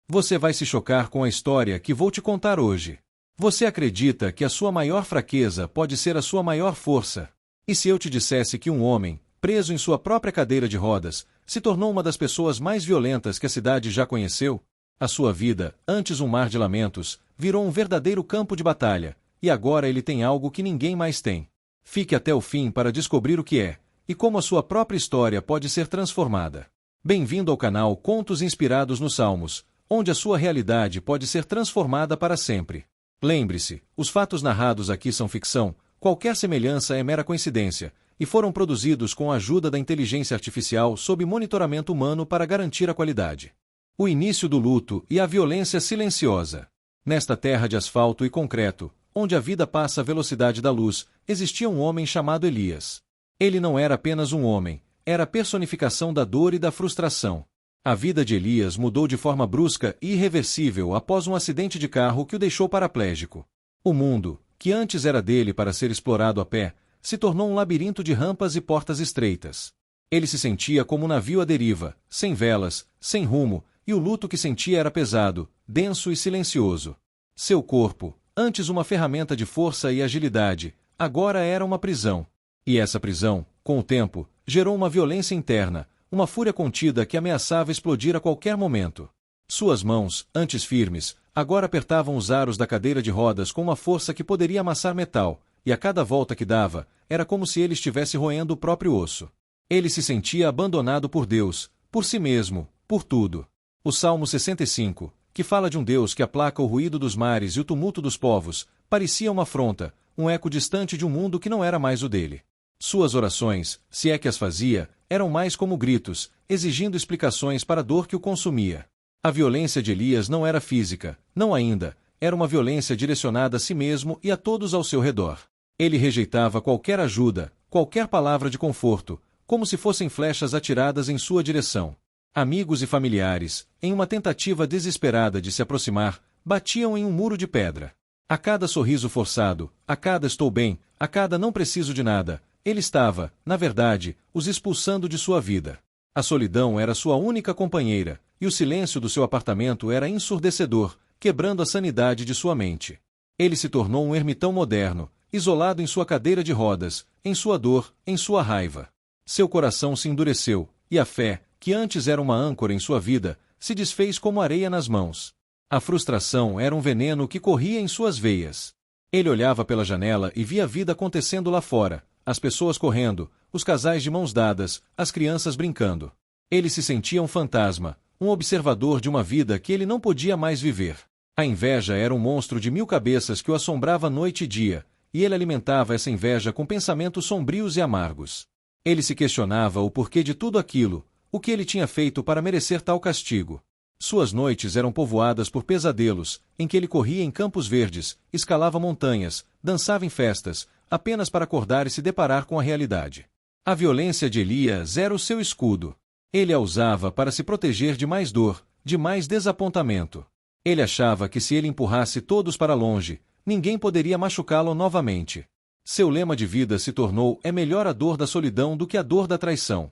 Você vai se chocar com a história que vou te contar hoje. Você acredita que a sua maior fraqueza pode ser a sua maior força? E se eu te dissesse que um homem, preso em sua própria cadeira de rodas, se tornou uma das pessoas mais violentas que a cidade já conheceu? A sua vida, antes um mar de lamentos, virou um verdadeiro campo de batalha, e agora ele tem algo que ninguém mais tem. Fique até o fim para descobrir o que é, e como a sua própria história pode ser transformada. Bem-vindo ao canal Contos Inspirados nos Salmos, onde a sua realidade pode ser transformada para sempre. Lembre-se, os fatos narrados aqui são ficção, qualquer semelhança é mera coincidência, e foram produzidos com a ajuda da inteligência artificial sob monitoramento humano para garantir a qualidade. O início do luto e a violência silenciosa. Nesta terra de asfalto e concreto, onde a vida passa à velocidade da luz, existia um homem chamado Elias. Ele não era apenas um homem, era a personificação da dor e da frustração. A vida de Elias mudou de forma brusca e irreversível após um acidente de carro que o deixou paraplégico. O mundo, que antes era dele para ser explorado a pé, se tornou um labirinto de rampas e portas estreitas. Ele se sentia como um navio à deriva, sem velas, sem rumo, e o luto que sentia era pesado, denso e silencioso. Seu corpo, antes uma ferramenta de força e agilidade, agora era uma prisão. E essa prisão, com o tempo, gerou uma violência interna, uma fúria contida que ameaçava explodir a qualquer momento. Suas mãos, antes firmes, agora apertavam os aros da cadeira de rodas com uma força que poderia amassar metal, e a cada volta que dava, era como se ele estivesse roendo o próprio osso. Ele se sentia abandonado por Deus, por si mesmo, por tudo. O Salmo 65, que fala de um Deus que aplaca o ruído dos mares e o tumulto dos povos, parecia uma afronta, um eco distante de um mundo que não era mais o dele. Suas orações, se é que as fazia, eram mais como gritos, exigindo explicações para a dor que o consumia. A violência de Elias não era física, não ainda, era uma violência direcionada a si mesmo e a todos ao seu redor. Ele rejeitava qualquer ajuda, qualquer palavra de conforto, como se fossem flechas atiradas em sua direção. Amigos e familiares, em uma tentativa desesperada de se aproximar, batiam em um muro de pedra. A cada sorriso forçado, a cada estou bem, a cada não preciso de nada, ele estava, na verdade, os expulsando de sua vida. A solidão era sua única companheira, e o silêncio do seu apartamento era ensurdecedor, quebrando a sanidade de sua mente. Ele se tornou um ermitão moderno, isolado em sua cadeira de rodas, em sua dor, em sua raiva. Seu coração se endureceu, e a fé, que antes era uma âncora em sua vida, se desfez como areia nas mãos. A frustração era um veneno que corria em suas veias. Ele olhava pela janela e via a vida acontecendo lá fora, as pessoas correndo, os casais de mãos dadas, as crianças brincando. Ele se sentia um fantasma, um observador de uma vida que ele não podia mais viver. A inveja era um monstro de 1000 cabeças que o assombrava noite e dia, e ele alimentava essa inveja com pensamentos sombrios e amargos. Ele se questionava o porquê de tudo aquilo, o que ele tinha feito para merecer tal castigo. Suas noites eram povoadas por pesadelos, em que ele corria em campos verdes, escalava montanhas, dançava em festas, apenas para acordar e se deparar com a realidade. A violência de Elias era o seu escudo. Ele a usava para se proteger de mais dor, de mais desapontamento. Ele achava que se ele empurrasse todos para longe, ninguém poderia machucá-lo novamente. Seu lema de vida se tornou: é melhor a dor da solidão do que a dor da traição.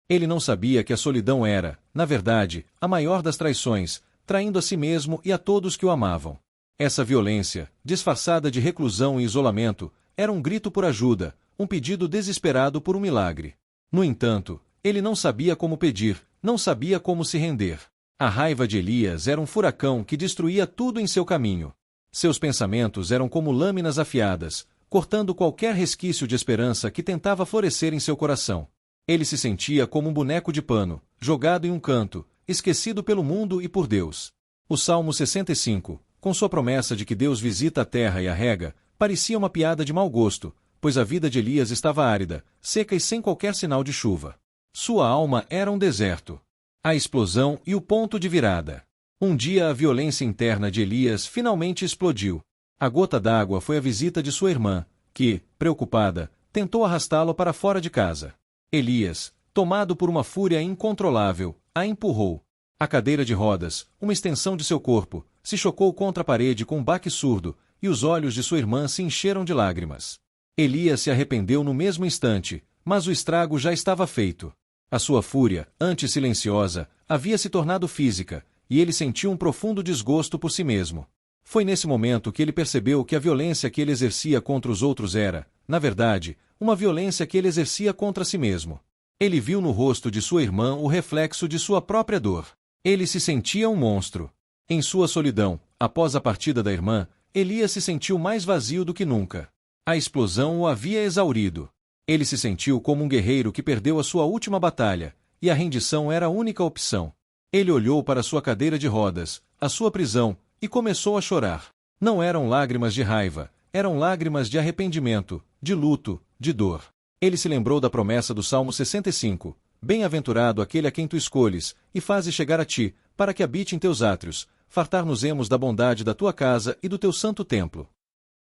Ele não sabia que a solidão era, na verdade, a maior das traições, traindo a si mesmo e a todos que o amavam. Essa violência, disfarçada de reclusão e isolamento, era um grito por ajuda, um pedido desesperado por um milagre. No entanto, ele não sabia como pedir, não sabia como se render. A raiva de Elias era um furacão que destruía tudo em seu caminho. Seus pensamentos eram como lâminas afiadas, cortando qualquer resquício de esperança que tentava florescer em seu coração. Ele se sentia como um boneco de pano, jogado em um canto, esquecido pelo mundo e por Deus. O Salmo 65, com sua promessa de que Deus visita a terra e a rega, parecia uma piada de mau gosto, pois a vida de Elias estava árida, seca e sem qualquer sinal de chuva. Sua alma era um deserto. A explosão e o ponto de virada. Um dia a violência interna de Elias finalmente explodiu. A gota d'água foi a visita de sua irmã, que, preocupada, tentou arrastá-lo para fora de casa. Elias, tomado por uma fúria incontrolável, a empurrou. A cadeira de rodas, uma extensão de seu corpo, se chocou contra a parede com um baque surdo, e os olhos de sua irmã se encheram de lágrimas. Elias se arrependeu no mesmo instante, mas o estrago já estava feito. A sua fúria, antes silenciosa, havia se tornado física, e ele sentiu um profundo desgosto por si mesmo. Foi nesse momento que ele percebeu que a violência que ele exercia contra os outros era, na verdade, uma violência que ele exercia contra si mesmo. Ele viu no rosto de sua irmã o reflexo de sua própria dor. Ele se sentia um monstro. Em sua solidão, após a partida da irmã, Elias se sentiu mais vazio do que nunca. A explosão o havia exaurido. Ele se sentiu como um guerreiro que perdeu a sua última batalha, e a rendição era a única opção. Ele olhou para sua cadeira de rodas, a sua prisão, e começou a chorar. Não eram lágrimas de raiva, eram lágrimas de arrependimento, de luto, de dor. Ele se lembrou da promessa do Salmo 65, Bem-aventurado aquele a quem tu escolhes, e fazes chegar a ti, para que habite em teus átrios, fartar-nos-emos da bondade da tua casa e do teu santo templo.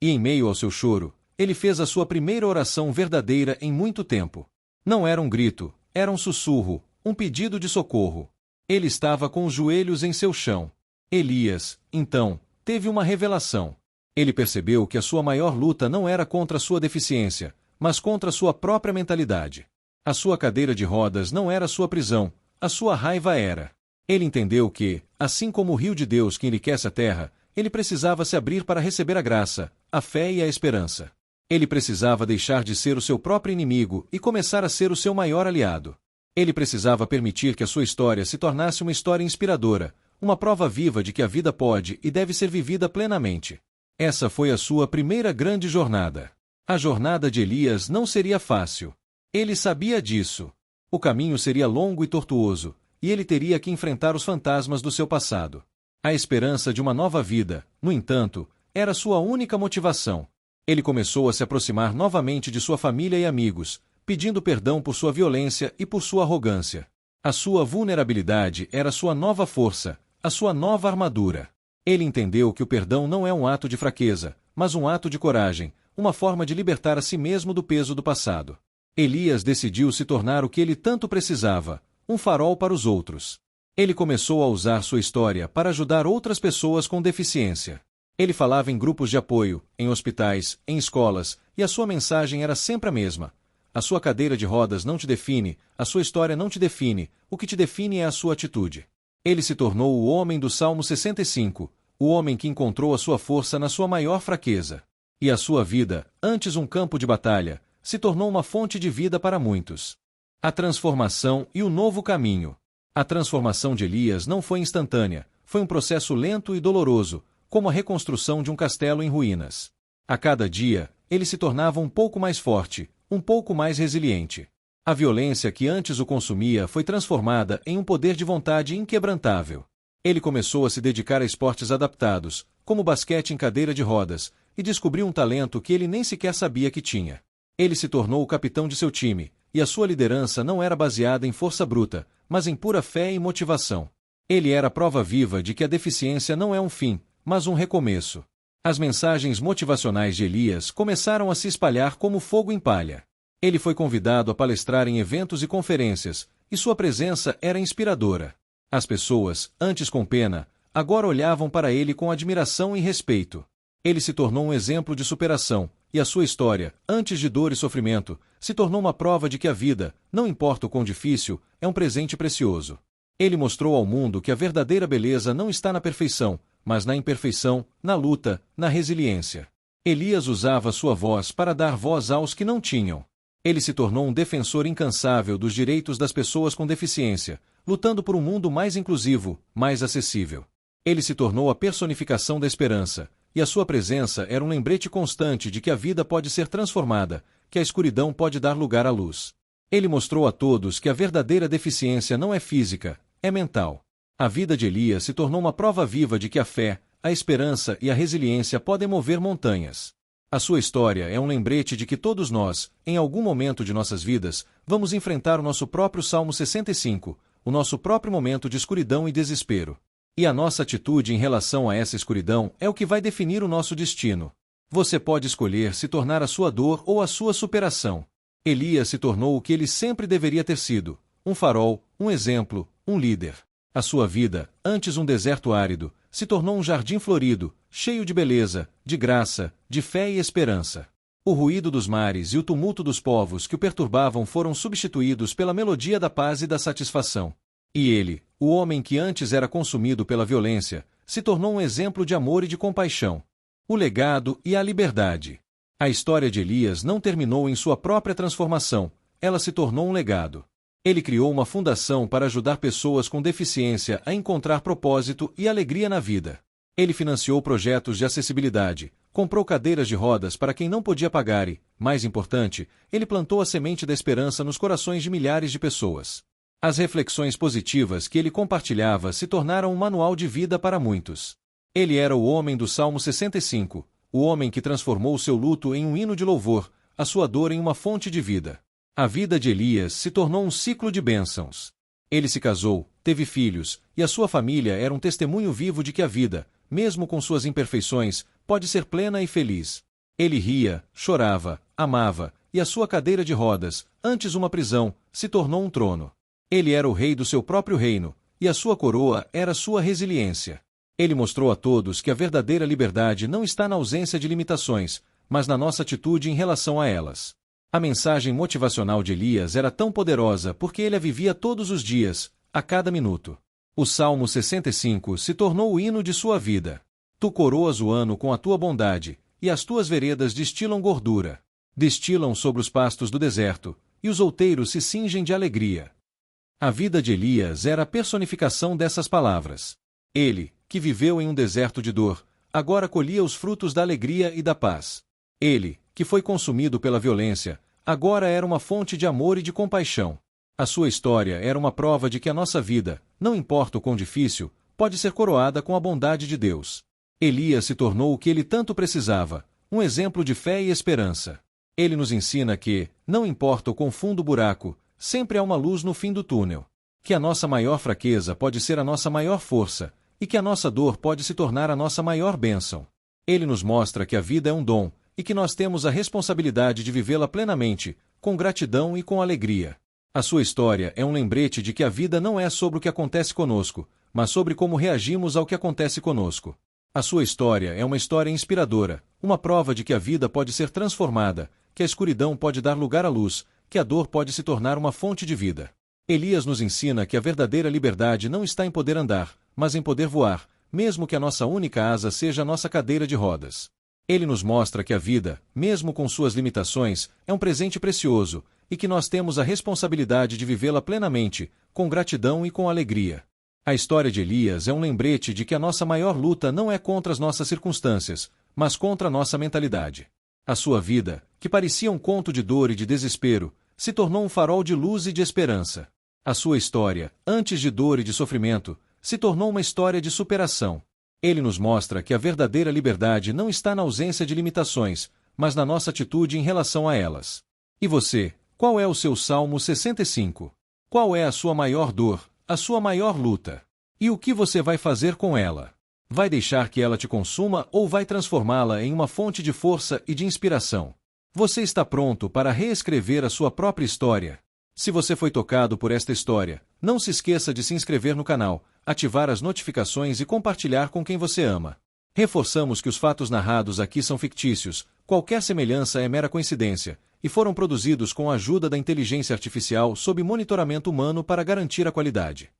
E em meio ao seu choro, ele fez a sua primeira oração verdadeira em muito tempo. Não era um grito, era um sussurro, um pedido de socorro. Ele estava com os joelhos em seu chão. Elias, então, teve uma revelação. Ele percebeu que a sua maior luta não era contra a sua deficiência, mas contra a sua própria mentalidade. A sua cadeira de rodas não era sua prisão, a sua raiva era. Ele entendeu que, assim como o rio de Deus que enriquece a terra, ele precisava se abrir para receber a graça, a fé e a esperança. Ele precisava deixar de ser o seu próprio inimigo e começar a ser o seu maior aliado. Ele precisava permitir que a sua história se tornasse uma história inspiradora, uma prova viva de que a vida pode e deve ser vivida plenamente. Essa foi a sua primeira grande jornada. A jornada de Elias não seria fácil. Ele sabia disso. O caminho seria longo e tortuoso, e ele teria que enfrentar os fantasmas do seu passado. A esperança de uma nova vida, no entanto, era sua única motivação. Ele começou a se aproximar novamente de sua família e amigos, pedindo perdão por sua violência e por sua arrogância. A sua vulnerabilidade era sua nova força, a sua nova armadura. Ele entendeu que o perdão não é um ato de fraqueza, mas um ato de coragem, uma forma de libertar a si mesmo do peso do passado. Elias decidiu se tornar o que ele tanto precisava, um farol para os outros. Ele começou a usar sua história para ajudar outras pessoas com deficiência. Ele falava em grupos de apoio, em hospitais, em escolas, e a sua mensagem era sempre a mesma. A sua cadeira de rodas não te define, a sua história não te define, o que te define é a sua atitude. Ele se tornou o homem do Salmo 65, o homem que encontrou a sua força na sua maior fraqueza. E a sua vida, antes um campo de batalha, se tornou uma fonte de vida para muitos. A transformação e o novo caminho. A transformação de Elias não foi instantânea, foi um processo lento e doloroso, como a reconstrução de um castelo em ruínas. A cada dia, ele se tornava um pouco mais forte, um pouco mais resiliente. A violência que antes o consumia foi transformada em um poder de vontade inquebrantável. Ele começou a se dedicar a esportes adaptados, como basquete em cadeira de rodas, e descobriu um talento que ele nem sequer sabia que tinha. Ele se tornou o capitão de seu time, e a sua liderança não era baseada em força bruta, mas em pura fé e motivação. Ele era a prova viva de que a deficiência não é um fim, mas um recomeço. As mensagens motivacionais de Elias começaram a se espalhar como fogo em palha. Ele foi convidado a palestrar em eventos e conferências, e sua presença era inspiradora. As pessoas, antes com pena, agora olhavam para ele com admiração e respeito. Ele se tornou um exemplo de superação, e a sua história, antes de dor e sofrimento, se tornou uma prova de que a vida, não importa o quão difícil, é um presente precioso. Ele mostrou ao mundo que a verdadeira beleza não está na perfeição, mas na imperfeição, na luta, na resiliência. Elias usava sua voz para dar voz aos que não tinham. Ele se tornou um defensor incansável dos direitos das pessoas com deficiência, lutando por um mundo mais inclusivo, mais acessível. Ele se tornou a personificação da esperança, e a sua presença era um lembrete constante de que a vida pode ser transformada, que a escuridão pode dar lugar à luz. Ele mostrou a todos que a verdadeira deficiência não é física, é mental. A vida de Elias se tornou uma prova viva de que a fé, a esperança e a resiliência podem mover montanhas. A sua história é um lembrete de que todos nós, em algum momento de nossas vidas, vamos enfrentar o nosso próprio Salmo 65, o nosso próprio momento de escuridão e desespero. E a nossa atitude em relação a essa escuridão é o que vai definir o nosso destino. Você pode escolher se tornar a sua dor ou a sua superação. Elias se tornou o que ele sempre deveria ter sido, um farol, um exemplo, um líder. A sua vida, antes um deserto árido, se tornou um jardim florido, cheio de beleza, de graça, de fé e esperança. O ruído dos mares e o tumulto dos povos que o perturbavam foram substituídos pela melodia da paz e da satisfação. E ele, o homem que antes era consumido pela violência, se tornou um exemplo de amor e de compaixão. O legado e a liberdade. A história de Elias não terminou em sua própria transformação, ela se tornou um legado. Ele criou uma fundação para ajudar pessoas com deficiência a encontrar propósito e alegria na vida. Ele financiou projetos de acessibilidade, comprou cadeiras de rodas para quem não podia pagar e, mais importante, ele plantou a semente da esperança nos corações de milhares de pessoas. As reflexões positivas que ele compartilhava se tornaram um manual de vida para muitos. Ele era o homem do Salmo 65, o homem que transformou seu luto em um hino de louvor, a sua dor em uma fonte de vida. A vida de Elias se tornou um ciclo de bênçãos. Ele se casou, teve filhos, e a sua família era um testemunho vivo de que a vida, mesmo com suas imperfeições, pode ser plena e feliz. Ele ria, chorava, amava, e a sua cadeira de rodas, antes uma prisão, se tornou um trono. Ele era o rei do seu próprio reino, e a sua coroa era sua resiliência. Ele mostrou a todos que a verdadeira liberdade não está na ausência de limitações, mas na nossa atitude em relação a elas. A mensagem motivacional de Elias era tão poderosa porque ele a vivia todos os dias, a cada minuto. O Salmo 65 se tornou o hino de sua vida. Tu coroas o ano com a tua bondade, e as tuas veredas destilam gordura. Destilam sobre os pastos do deserto, e os outeiros se cingem de alegria. A vida de Elias era a personificação dessas palavras. Ele, que viveu em um deserto de dor, agora colhia os frutos da alegria e da paz. Ele, que foi consumido pela violência, agora era uma fonte de amor e de compaixão. A sua história era uma prova de que a nossa vida, não importa o quão difícil, pode ser coroada com a bondade de Deus. Elias se tornou o que ele tanto precisava, um exemplo de fé e esperança. Ele nos ensina que, não importa o quão fundo o buraco, sempre há uma luz no fim do túnel. Que a nossa maior fraqueza pode ser a nossa maior força, e que a nossa dor pode se tornar a nossa maior bênção. Ele nos mostra que a vida é um dom, e que nós temos a responsabilidade de vivê-la plenamente, com gratidão e com alegria. A sua história é um lembrete de que a vida não é sobre o que acontece conosco, mas sobre como reagimos ao que acontece conosco. A sua história é uma história inspiradora, uma prova de que a vida pode ser transformada, que a escuridão pode dar lugar à luz, que a dor pode se tornar uma fonte de vida. Elias nos ensina que a verdadeira liberdade não está em poder andar, mas em poder voar, mesmo que a nossa única asa seja a nossa cadeira de rodas. Ele nos mostra que a vida, mesmo com suas limitações, é um presente precioso, e que nós temos a responsabilidade de vivê-la plenamente, com gratidão e com alegria. A história de Elias é um lembrete de que a nossa maior luta não é contra as nossas circunstâncias, mas contra a nossa mentalidade. A sua vida, que parecia um conto de dor e de desespero, se tornou um farol de luz e de esperança. A sua história, antes de dor e de sofrimento, se tornou uma história de superação. Ele nos mostra que a verdadeira liberdade não está na ausência de limitações, mas na nossa atitude em relação a elas. E você, qual é o seu Salmo 65? Qual é a sua maior dor, a sua maior luta? E o que você vai fazer com ela? Vai deixar que ela te consuma ou vai transformá-la em uma fonte de força e de inspiração? Você está pronto para reescrever a sua própria história? Se você foi tocado por esta história, não se esqueça de se inscrever no canal, ativar as notificações e compartilhar com quem você ama. Reforçamos que os fatos narrados aqui são fictícios, qualquer semelhança é mera coincidência, e foram produzidos com a ajuda da inteligência artificial sob monitoramento humano para garantir a qualidade.